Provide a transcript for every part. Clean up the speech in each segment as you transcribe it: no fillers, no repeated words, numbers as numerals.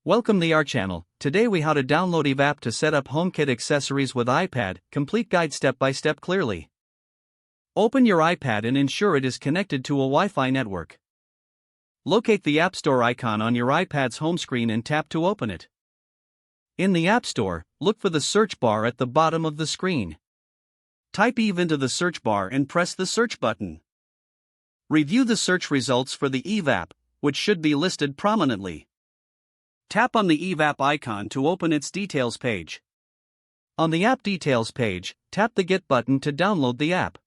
Welcome to our channel. Today we how to download Eve app to set up HomeKit accessories with iPad, complete guide step by step clearly. Open your iPad and ensure it is connected to a Wi-Fi network. Locate the App Store icon on your iPad's home screen and tap to open it. In the App Store, look for the search bar at the bottom of the screen. Type Eve into the search bar and press the search button. Review the search results for the Eve app, which should be listed prominently. Tap on the Eve app icon to open its details page. On the app details page, tap the Get button to download the app.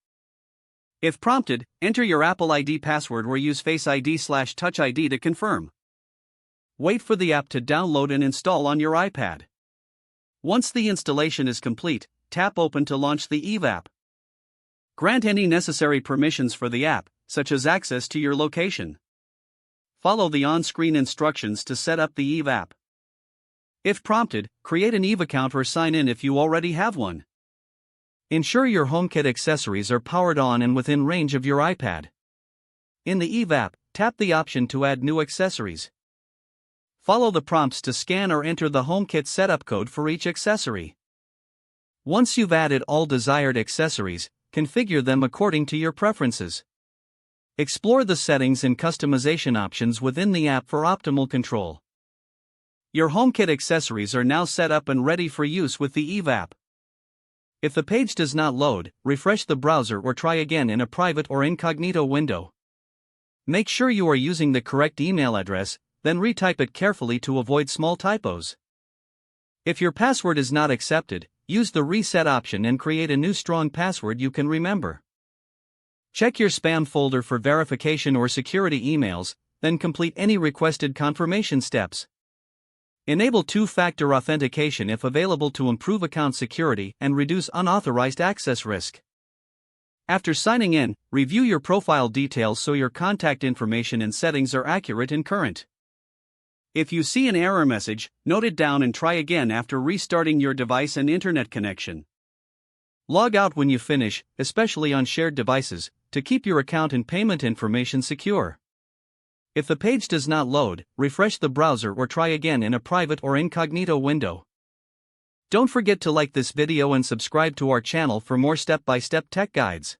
If prompted, enter your Apple ID password or use Face ID/Touch ID to confirm. Wait for the app to download and install on your iPad. Once the installation is complete, tap Open to launch the Eve app. Grant any necessary permissions for the app, such as access to your location. Follow the on-screen instructions to set up the Eve app. If prompted, create an Eve account or sign in if you already have one. Ensure your HomeKit accessories are powered on and within range of your iPad. In the Eve app, tap the option to add new accessories. Follow the prompts to scan or enter the HomeKit setup code for each accessory. Once you've added all desired accessories, configure them according to your preferences. Explore the settings and customization options within the app for optimal control. Your HomeKit accessories are now set up and ready for use with the Eve app. If the page does not load, refresh the browser or try again in a private or incognito window. Make sure you are using the correct email address, then retype it carefully to avoid small typos. If your password is not accepted, use the reset option and create a new strong password you can remember. Check your spam folder for verification or security emails, then complete any requested confirmation steps. Enable two-factor authentication if available to improve account security and reduce unauthorized access risk. After signing in, review your profile details so your contact information and settings are accurate and current. If you see an error message, note it down and try again after restarting your device and internet connection. Log out when you finish, especially on shared devices, to keep your account and payment information secure. If the page does not load, refresh the browser or try again in a private or incognito window. Don't forget to like this video and subscribe to our channel for more step-by-step tech guides.